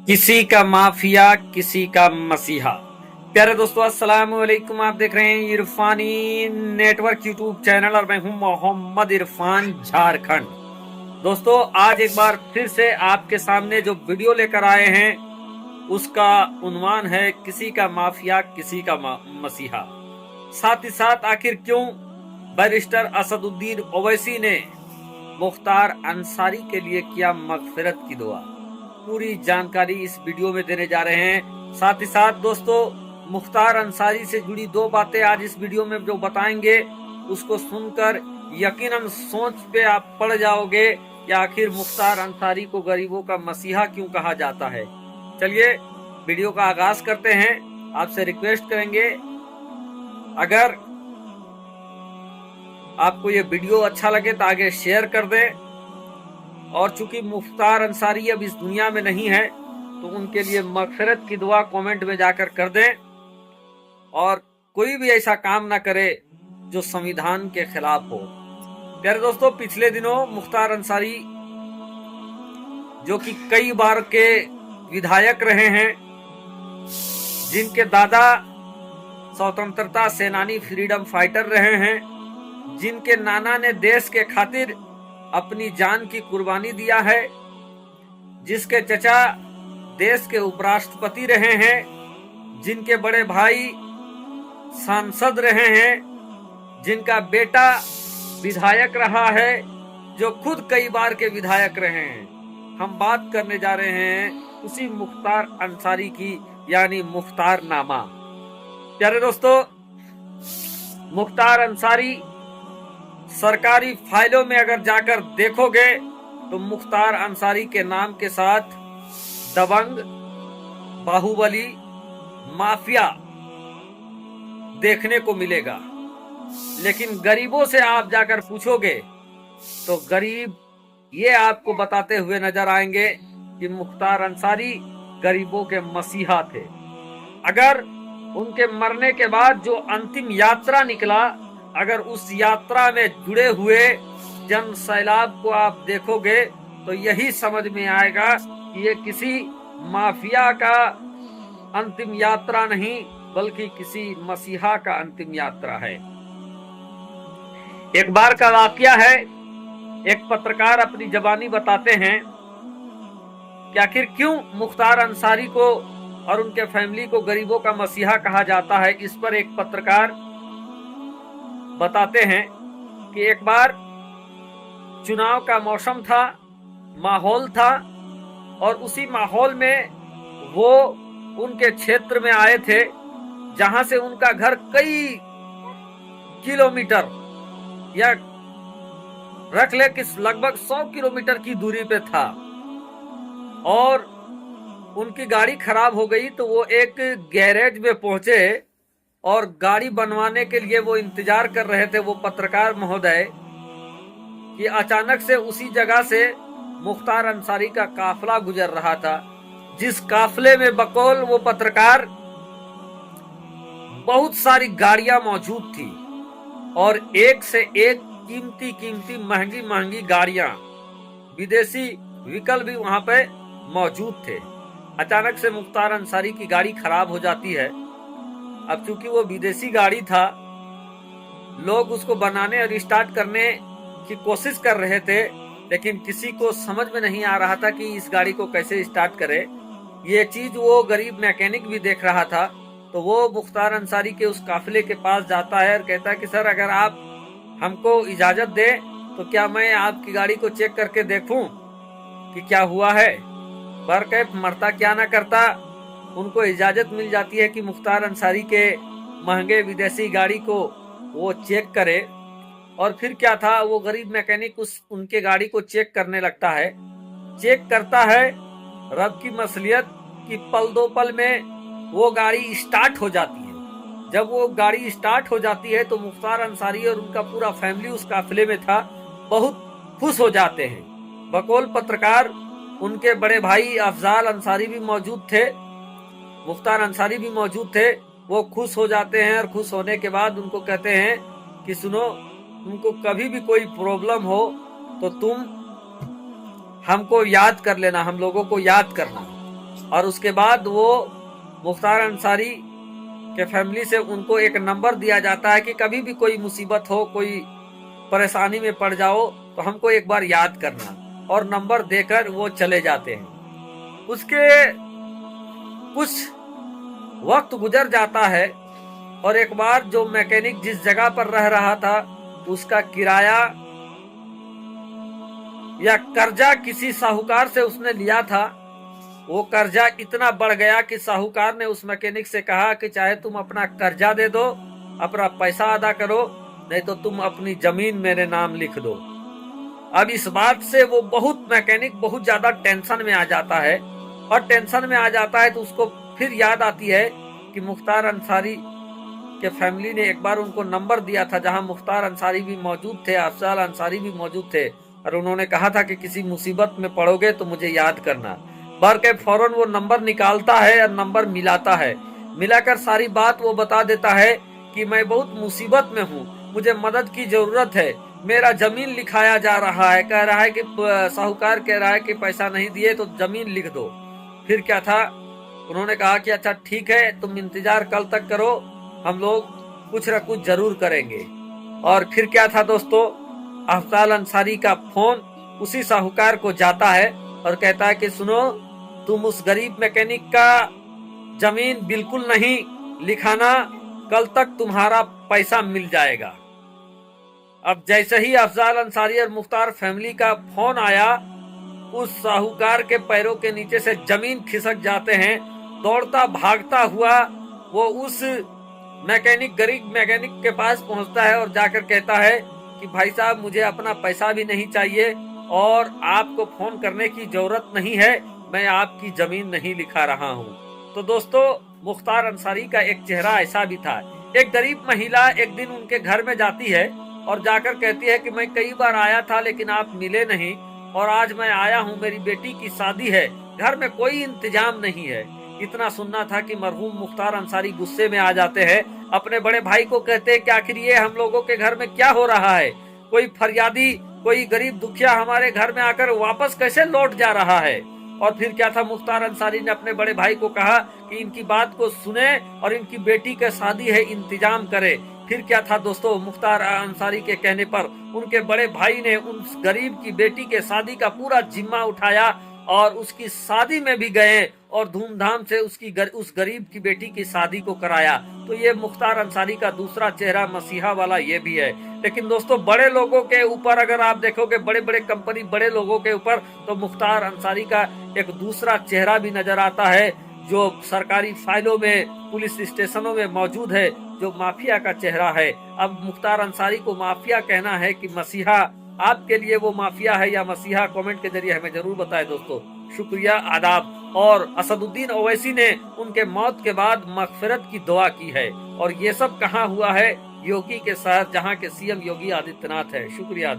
किसी का माफिया किसी का मसीहा। प्यारे दोस्तों, अस्सलाम वालेकुम। आप देख रहे हैं इरफानी नेटवर्क यूट्यूब चैनल और मैं हूं मोहम्मद इरफान, झारखंड। दोस्तों, आज एक बार फिर से आपके सामने जो वीडियो लेकर आए हैं उसका उन्वान है किसी का माफिया किसी का मसीहा। साथ ही साथ आखिर क्यों बैरिस्टर असदुद्दीन ओवैसी ने मुख्तार अंसारी के लिए किया मगफिरत की दुआ, पूरी जानकारी इस वीडियो में देने जा रहे हैं। साथ ही साथ दोस्तों, मुख्तार अंसारी से जुड़ी दो बातें आज इस वीडियो में जो बताएंगे उसको सुनकर यकीनन सोच पे आप पड़ जाओगे कि आखिर मुख्तार अंसारी को गरीबों का मसीहा क्यों कहा जाता है। चलिए वीडियो का आगाज करते हैं। आपसे रिक्वेस्ट करेंगे, अगर आपको ये वीडियो अच्छा लगे तो आगे शेयर कर दें, और चूंकि मुख्तार अंसारी अब इस दुनिया में नहीं है तो उनके लिए मगफिरत की दुआ कमेंट में जाकर कर दें, और कोई भी ऐसा काम ना करे जो संविधान के खिलाफ हो। प्यारे दोस्तों, पिछले दिनों मुख्तार अंसारी जो कि कई बार के विधायक रहे हैं, जिनके दादा स्वतंत्रता सेनानी फ्रीडम फाइटर रहे हैं, जिनके नाना ने देश के खातिर अपनी जान की कुर्बानी दिया है, जिसके चचा देश के उपराष्ट्रपति रहे हैं, जिनके बड़े भाई सांसद रहे हैं, जिनका बेटा विधायक रहा है, जो खुद कई बार के विधायक रहे हैं। हम बात करने जा रहे हैं उसी मुख्तार अंसारी की, यानी मुख्तार नामा। प्यारे दोस्तों, मुख्तार अंसारी सरकारी फाइलों में अगर जाकर देखोगे तो मुख्तार अंसारी के नाम के साथ दबंग, बाहुबली, माफिया देखने को मिलेगा। लेकिन गरीबों से आप जाकर पूछोगे तो गरीब ये आपको बताते हुए नजर आएंगे कि मुख्तार अंसारी गरीबों के मसीहा थे। अगर उनके मरने के बाद जो अंतिम यात्रा निकला, अगर उस यात्रा में जुड़े हुए जन सैलाब को आप देखोगे तो यही समझ में आएगा कि ये किसी माफिया का अंतिम यात्रा नहीं बल्कि किसी मसीहा का अंतिम यात्रा है। एक बार का वाकया है, एक पत्रकार अपनी जबानी बताते हैं कि आखिर क्यों मुख्तार अंसारी को और उनके फैमिली को गरीबों का मसीहा कहा जाता है। इस पर एक पत्रकार बताते हैं कि एक बार चुनाव का मौसम था, माहौल था, और उसी माहौल में वो उनके क्षेत्र में आए थे जहां से उनका घर कई किलोमीटर, या रख ले कि लगभग 100 किलोमीटर की दूरी पे था, और उनकी गाड़ी खराब हो गई तो वो एक गैरेज में पहुंचे और गाड़ी बनवाने के लिए वो इंतजार कर रहे थे, वो पत्रकार महोदय, कि अचानक से उसी जगह से मुख्तार अंसारी का काफिला गुजर रहा था, जिस काफिले में बकौल वो पत्रकार बहुत सारी गाड़ियां मौजूद थी, और एक से एक कीमती कीमती महंगी महंगी गाड़ियां, विदेशी व्हीकल भी वहां पे मौजूद थे। अचानक से मुख्तार अंसारी की गाड़ी खराब हो जाती है। अब चूंकि वो विदेशी गाड़ी था, लोग उसको बनाने और स्टार्ट करने की कोशिश कर रहे थे, लेकिन किसी को समझ में नहीं आ रहा था कि इस गाड़ी को कैसे स्टार्ट करे। ये चीज वो गरीब मैकेनिक भी देख रहा था। तो वो मुख्तार अंसारी के उस काफिले के पास जाता है और कहता है कि सर, अगर आप हमको इजाजत दे तो क्या मैं आपकी गाड़ी को चेक करके देखूं कि क्या हुआ है। बरकैफ मरता क्या ना करता, उनको इजाजत मिल जाती है कि मुख्तार अंसारी के महंगे विदेशी गाड़ी को वो चेक करे। और फिर क्या था, वो गरीब मैकेनिक उनके गाड़ी को चेक करने लगता है। चेक करता है, रब की मसलियत कि पल दो पल में वो गाड़ी स्टार्ट हो जाती है। जब वो गाड़ी स्टार्ट हो जाती है तो मुख्तार अंसारी और उनका पूरा फैमिली उस काफिले में था, बहुत खुश हो जाते हैं। बकौल पत्रकार उनके बड़े भाई अफजाल अंसारी भी मौजूद थे, मुख्तार अंसारी भी मौजूद थे। वो खुश हो जाते हैं, और खुश होने के बाद उनको कहते हैं कि सुनो, तुमको कभी भी कोई प्रॉब्लम हो तो तुम हमको याद कर लेना, हम लोगों को याद करना। और उसके बाद वो मुख्तार अंसारी के फैमिली से उनको एक नंबर दिया जाता है कि कभी भी कोई मुसीबत हो, कोई परेशानी में पड़ जाओ तो हमको एक बार याद करना, और नंबर देकर वो चले जाते हैं। उसके कुछ वक्त गुजर जाता है और एक बार जो मैकेनिक जिस जगह पर रह रहा था उसका किराया या कर्जा किसी साहूकार से उसने लिया था। वो कर्जा इतना बढ़ गया कि साहूकार ने उस मैकेनिक से कहा कि चाहे तुम अपना कर्जा दे दो, अपना पैसा अदा करो, नहीं तो तुम अपनी जमीन मेरे नाम लिख दो। अब इस बात से वो मैकेनिक बहुत ज्यादा टेंशन में आ जाता है, और टेंशन में आ जाता है तो उसको फिर याद आती है कि मुख्तार अंसारी के फैमिली ने एक बार उनको नंबर दिया था जहां मुख्तार अंसारी भी मौजूद थे, अफजाल अंसारी भी मौजूद थे, और उन्होंने कहा था कि किसी मुसीबत में पड़ोगे तो मुझे याद करना। भर के फौरन वो नंबर निकालता है और नंबर मिलाता है। मिलाकर सारी बात वो बता देता है कि मैं बहुत मुसीबत में हूँ, मुझे मदद की जरूरत है, मेरा जमीन लिखाया जा रहा है, कह रहा है कि साहूकार कह रहा है कि पैसा नहीं दिए तो जमीन लिख दो। फिर क्या था, उन्होंने कहा कि अच्छा ठीक है, तुम इंतजार कल तक करो, हम लोग कुछ न कुछ जरूर करेंगे। और फिर क्या था दोस्तों, अफजाल अंसारी का फोन उसी साहूकार को जाता है और कहता है कि सुनो, तुम उस गरीब मैकेनिक का जमीन बिल्कुल नहीं लिखाना, कल तक तुम्हारा पैसा मिल जाएगा। अब जैसे ही अफजाल अंसारी और मुख्तार फैमिली का फोन आया, उस साहूकार के पैरों के नीचे से जमीन खिसक जाते हैं। दौड़ता भागता हुआ वो उस गरीब मैकेनिक के पास पहुंचता है और जाकर कहता है कि भाई साहब, मुझे अपना पैसा भी नहीं चाहिए और आपको फोन करने की जरूरत नहीं है, मैं आपकी जमीन नहीं लिखा रहा हूँ। तो दोस्तों, मुख्तार अंसारी का एक चेहरा ऐसा भी था। एक गरीब महिला एक दिन उनके घर में जाती है और जाकर कहती है कि मैं कई बार आया था लेकिन आप मिले नहीं, और आज मैं आया हूँ, मेरी बेटी की शादी है, घर में कोई इंतजाम नहीं है। इतना सुनना था कि मरहूम मुख्तार अंसारी गुस्से में आ जाते हैं। अपने बड़े भाई को कहते हैं कि आखिर ये हम लोगों के घर में क्या हो रहा है, कोई फरियादी, कोई गरीब दुखिया हमारे घर में आकर वापस कैसे लौट जा रहा है। और फिर क्या था, मुख्तार अंसारी ने अपने बड़े भाई को कहा कि इनकी बात को सुने और इनकी बेटी के शादी है इंतजाम करे। फिर क्या था दोस्तों, मुख्तार अंसारी के कहने पर उनके बड़े भाई ने उस गरीब की बेटी के शादी का पूरा जिम्मा उठाया और उसकी शादी में भी गए और धूमधाम से उस गरीब की बेटी की शादी को कराया। तो ये मुख्तार अंसारी का दूसरा चेहरा मसीहा वाला ये भी है। लेकिन दोस्तों, बड़े लोगों के ऊपर अगर आप देखोगे, बड़े बड़े कंपनी, बड़े लोगों के ऊपर, तो मुख्तार अंसारी का एक दूसरा चेहरा भी नजर आता है, जो सरकारी फाइलों में, पुलिस स्टेशनों में मौजूद है, जो माफिया का चेहरा है। अब मुख्तार अंसारी को माफिया कहना है कि मसीहा, आपके लिए वो माफिया है या मसीहा, कमेंट के जरिए हमें जरूर बताएं दोस्तों। शुक्रिया, आदाब। और असदुद्दीन ओवैसी ने उनके मौत के बाद मगफिरत की दुआ की है। और ये सब कहाँ हुआ है? योगी के शहर, जहाँ के सीएम योगी आदित्यनाथ है। शुक्रिया।